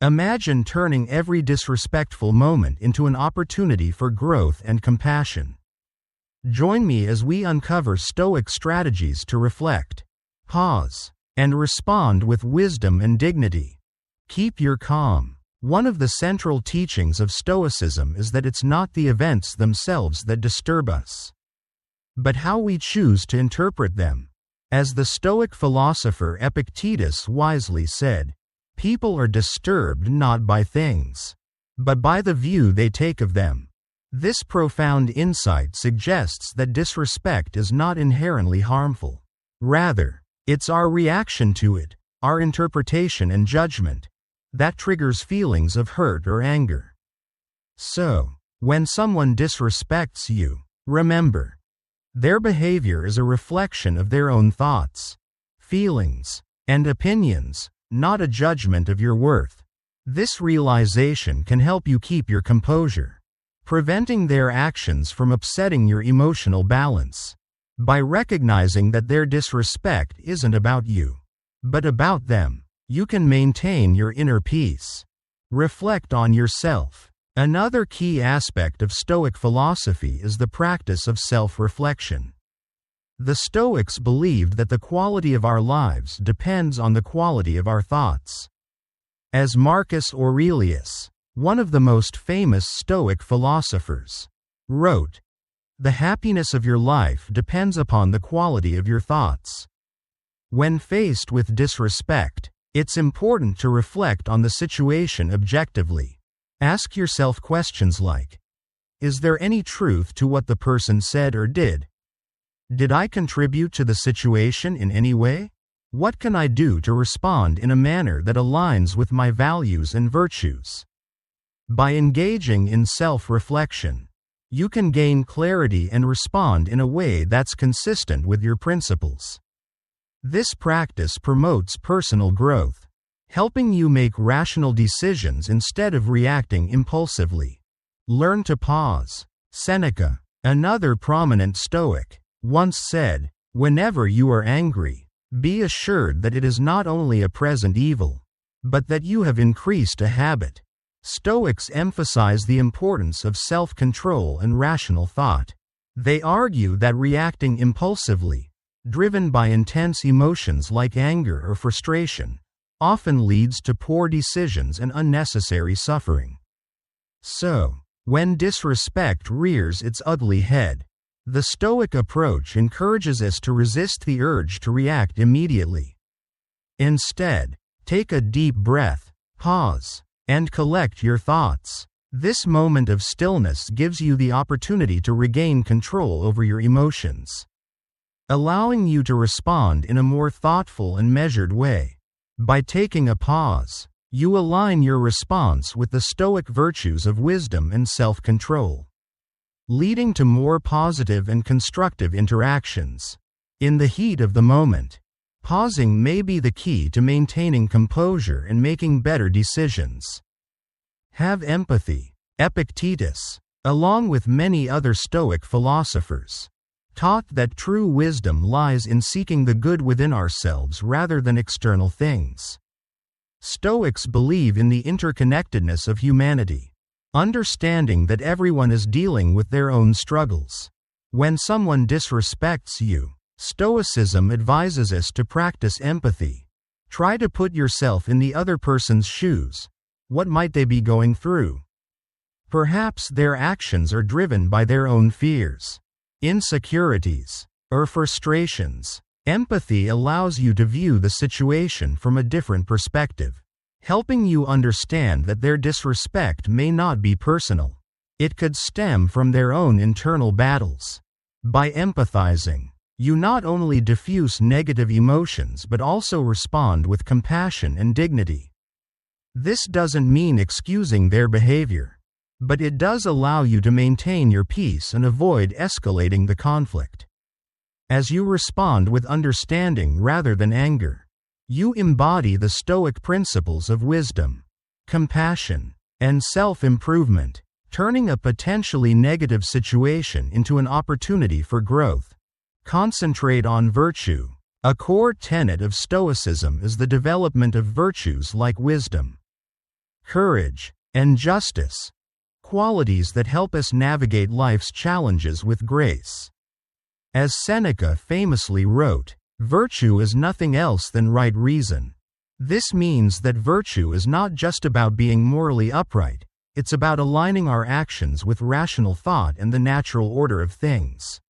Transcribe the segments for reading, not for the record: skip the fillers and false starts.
Imagine turning every disrespectful moment into an opportunity for growth and compassion. Join me as we uncover Stoic strategies to reflect, pause, and respond with wisdom and dignity. Keep your calm. One of the central teachings of Stoicism is that it's not the events themselves that disturb us, but how we choose to interpret them. As the Stoic philosopher Epictetus wisely said, people are disturbed not by things, but by the view they take of them. This profound insight suggests that disrespect is not inherently harmful. Rather, it's our reaction to it, our interpretation and judgment, that triggers feelings of hurt or anger. So, when someone disrespects you, remember, their behavior is a reflection of their own thoughts, feelings, and opinions, not a judgment of your worth. This realization can help you keep your composure, preventing their actions from upsetting your emotional balance. By recognizing that their disrespect isn't about you, but about them, you can maintain your inner peace. Reflect on yourself. Another key aspect of Stoic philosophy is the practice of self-reflection. The Stoics believed that the quality of our lives depends on the quality of our thoughts. As Marcus Aurelius, one of the most famous Stoic philosophers, wrote, "The happiness of your life depends upon the quality of your thoughts." When faced with disrespect, it's important to reflect on the situation objectively. Ask yourself questions like, is there any truth to what the person said or did? Did I contribute to the situation in any way? What can I do to respond in a manner that aligns with my values and virtues? By engaging in self-reflection, you can gain clarity and respond in a way that's consistent with your principles. This practice promotes personal growth, helping you make rational decisions instead of reacting impulsively. Learn to pause. Seneca, another prominent Stoic, once said, "Whenever you are angry, be assured that it is not only a present evil, but that you have increased a habit." Stoics emphasize the importance of self-control and rational thought. They argue that reacting impulsively, driven by intense emotions like anger or frustration, often leads to poor decisions and unnecessary suffering. So, when disrespect rears its ugly head, the Stoic approach encourages us to resist the urge to react immediately. Instead, take a deep breath, pause, and collect your thoughts. This moment of stillness gives you the opportunity to regain control over your emotions, allowing you to respond in a more thoughtful and measured way. By taking a pause, you align your response with the Stoic virtues of wisdom and self-control, leading to more positive and constructive interactions. In the heat of the moment, pausing may be the key to maintaining composure and making better decisions. Have empathy. Epictetus, along with many other Stoic philosophers, taught that true wisdom lies in seeking the good within ourselves rather than external things. Stoics believe in the interconnectedness of humanity, understanding that everyone is dealing with their own struggles. When someone disrespects you, Stoicism advises us to practice empathy. Try to put yourself in the other person's shoes. What might they be going through? Perhaps their actions are driven by their own fears, insecurities, or frustrations. Empathy allows you to view the situation from a different perspective, helping you understand that their disrespect may not be personal. It could stem from their own internal battles. By empathizing, you not only diffuse negative emotions but also respond with compassion and dignity. This doesn't mean excusing their behavior, but it does allow you to maintain your peace and avoid escalating the conflict. As you respond with understanding rather than anger, you embody the Stoic principles of wisdom, compassion, and self-improvement, turning a potentially negative situation into an opportunity for growth. Concentrate on virtue. A core tenet of Stoicism is the development of virtues like wisdom, courage, and justice, qualities that help us navigate life's challenges with grace. As Seneca famously wrote, "Virtue is nothing else than right reason." This means that virtue is not just about being morally upright, it's about aligning our actions with rational thought and the natural order of things.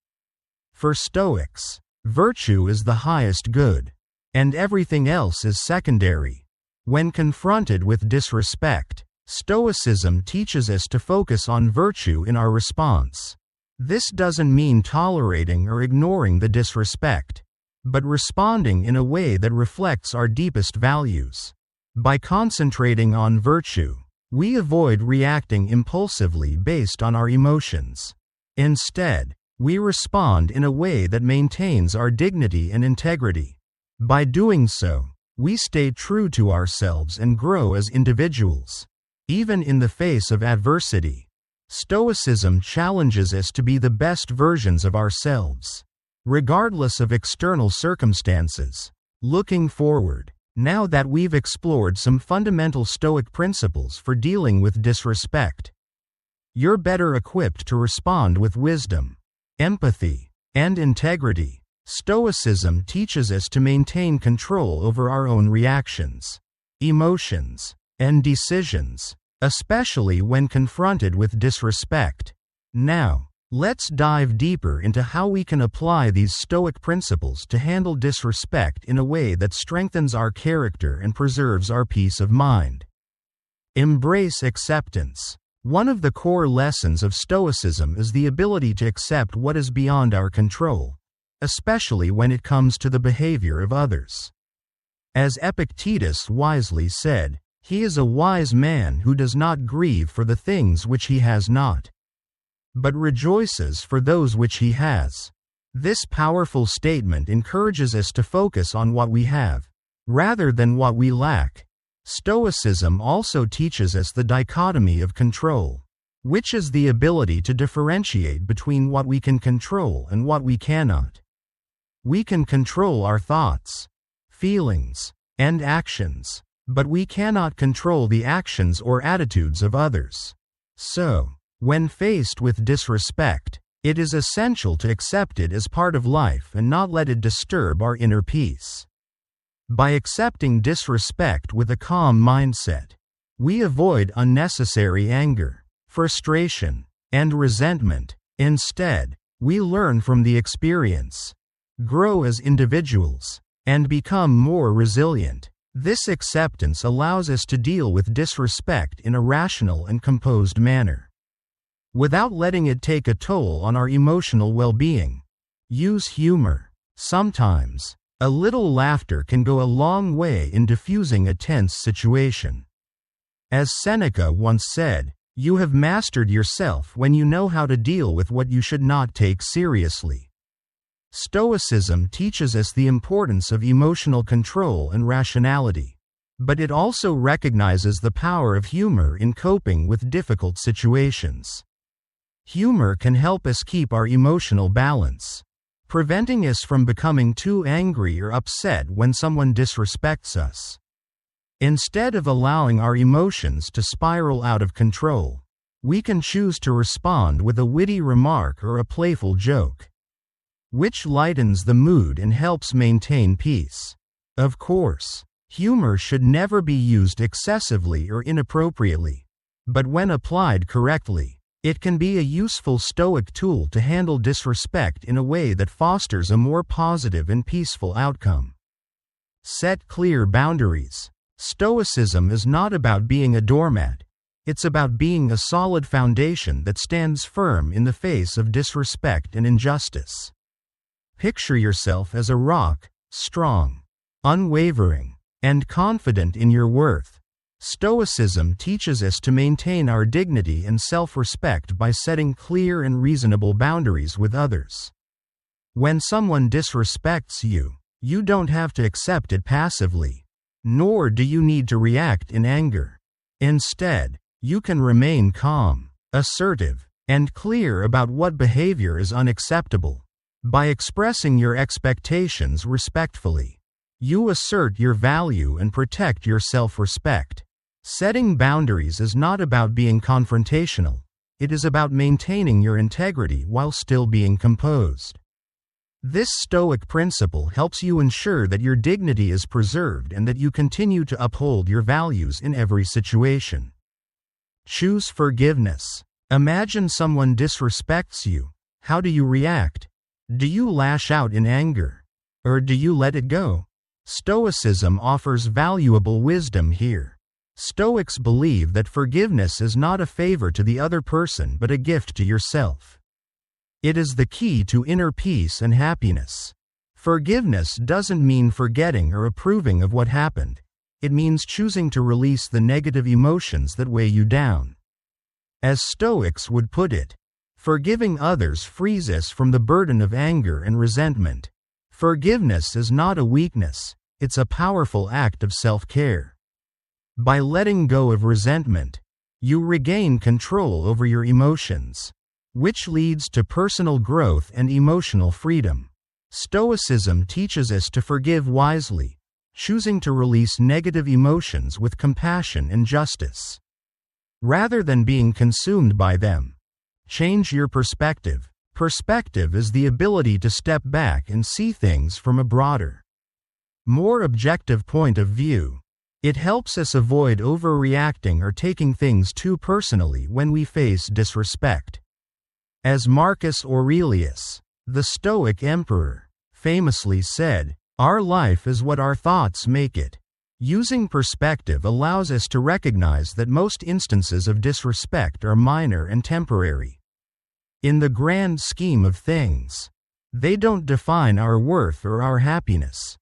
For Stoics, virtue is the highest good, and everything else is secondary. When confronted with disrespect, Stoicism teaches us to focus on virtue in our response. This doesn't mean tolerating or ignoring the disrespect, but responding in a way that reflects our deepest values. By concentrating on virtue, we avoid reacting impulsively based on our emotions. Instead, we respond in a way that maintains our dignity and integrity. By doing so, we stay true to ourselves and grow as individuals. Even in the face of adversity, Stoicism challenges us to be the best versions of ourselves, regardless of external circumstances. Looking forward, now that we've explored some fundamental Stoic principles for dealing with disrespect, you're better equipped to respond with wisdom, empathy, and integrity. Stoicism teaches us to maintain control over our own reactions, emotions, and decisions, especially when confronted with disrespect. Now, let's dive deeper into how we can apply these Stoic principles to handle disrespect in a way that strengthens our character and preserves our peace of mind. Embrace acceptance. One of the core lessons of Stoicism is the ability to accept what is beyond our control, especially when it comes to the behavior of others. As Epictetus wisely said, "He is a wise man who does not grieve for the things which he has not, but rejoices for those which he has." This powerful statement encourages us to focus on what we have, rather than what we lack. Stoicism also teaches us the dichotomy of control, which is the ability to differentiate between what we can control and what we cannot. We can control our thoughts, feelings, and actions, but we cannot control the actions or attitudes of others. So, when faced with disrespect, it is essential to accept it as part of life and not let it disturb our inner peace. By accepting disrespect with a calm mindset, we avoid unnecessary anger, frustration, and resentment. Instead, we learn from the experience, grow as individuals, and become more resilient. This acceptance allows us to deal with disrespect in a rational and composed manner, without letting it take a toll on our emotional well-being. Use humor. Sometimes, a little laughter can go a long way in diffusing a tense situation. As Seneca once said, "You have mastered yourself when you know how to deal with what you should not take seriously." Stoicism teaches us the importance of emotional control and rationality, but it also recognizes the power of humor in coping with difficult situations. Humor can help us keep our emotional balance, preventing us from becoming too angry or upset when someone disrespects us. Instead of allowing our emotions to spiral out of control, we can choose to respond with a witty remark or a playful joke, which lightens the mood and helps maintain peace. Of course, humor should never be used excessively or inappropriately, but when applied correctly, it can be a useful Stoic tool to handle disrespect in a way that fosters a more positive and peaceful outcome. Set clear boundaries. Stoicism is not about being a doormat, it's about being a solid foundation that stands firm in the face of disrespect and injustice. Picture yourself as a rock, strong, unwavering, and confident in your worth. Stoicism teaches us to maintain our dignity and self-respect by setting clear and reasonable boundaries with others. When someone disrespects you, you don't have to accept it passively, nor do you need to react in anger. Instead, you can remain calm, assertive, and clear about what behavior is unacceptable. By expressing your expectations respectfully, you assert your value and protect your self-respect. Setting boundaries is not about being confrontational. It is about maintaining your integrity while still being composed. This Stoic principle helps you ensure that your dignity is preserved and that you continue to uphold your values in every situation. Choose forgiveness. Imagine someone disrespects you. How do you react? Do you lash out in anger? Or do you let it go? Stoicism offers valuable wisdom here. Stoics believe that forgiveness is not a favor to the other person but a gift to yourself. It is the key to inner peace and happiness. Forgiveness doesn't mean forgetting or approving of what happened. It means choosing to release the negative emotions that weigh you down. As Stoics would put it, forgiving others frees us from the burden of anger and resentment. Forgiveness is not a weakness, it's a powerful act of self-care. By letting go of resentment, you regain control over your emotions, which leads to personal growth and emotional freedom. Stoicism teaches us to forgive wisely, choosing to release negative emotions with compassion and justice. Rather than being consumed by them, change your perspective. Perspective is the ability to step back and see things from a broader, more objective point of view. It helps us avoid overreacting or taking things too personally when we face disrespect. As Marcus Aurelius, the Stoic emperor, famously said, "Our life is what our thoughts make it." Using perspective allows us to recognize that most instances of disrespect are minor and temporary. In the grand scheme of things, they don't define our worth or our happiness.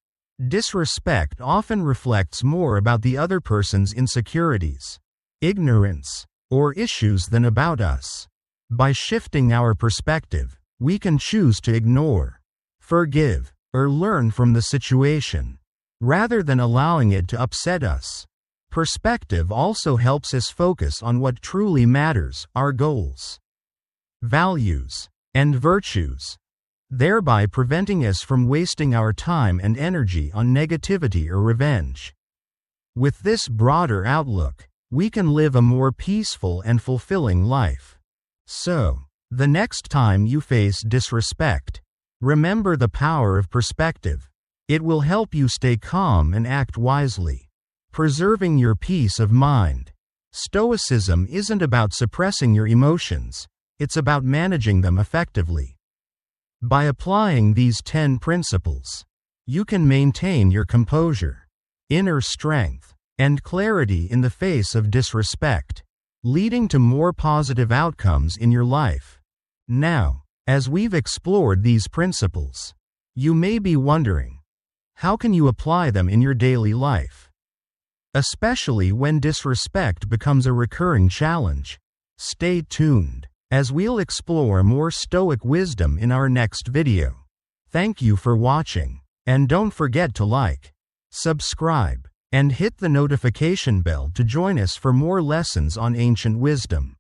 Disrespect often reflects more about the other person's insecurities, ignorance, or issues than about us. By shifting our perspective, we can choose to ignore, forgive, or learn from the situation, rather than allowing it to upset us. Perspective also helps us focus on what truly matters, our goals, values, and virtues, thereby preventing us from wasting our time and energy on negativity or revenge. With this broader outlook, we can live a more peaceful and fulfilling life. So, the next time you face disrespect, remember the power of perspective. It will help you stay calm and act wisely, preserving your peace of mind. Stoicism isn't about suppressing your emotions, it's about managing them effectively. By applying these 10 principles, you can maintain your composure, inner strength, and clarity in the face of disrespect, leading to more positive outcomes in your life. Now, as we've explored these principles, you may be wondering, how can you apply them in your daily life? Especially when disrespect becomes a recurring challenge. Stay tuned, as we'll explore more Stoic wisdom in our next video. Thank you for watching, and don't forget to like, subscribe, and hit the notification bell to join us for more lessons on ancient wisdom.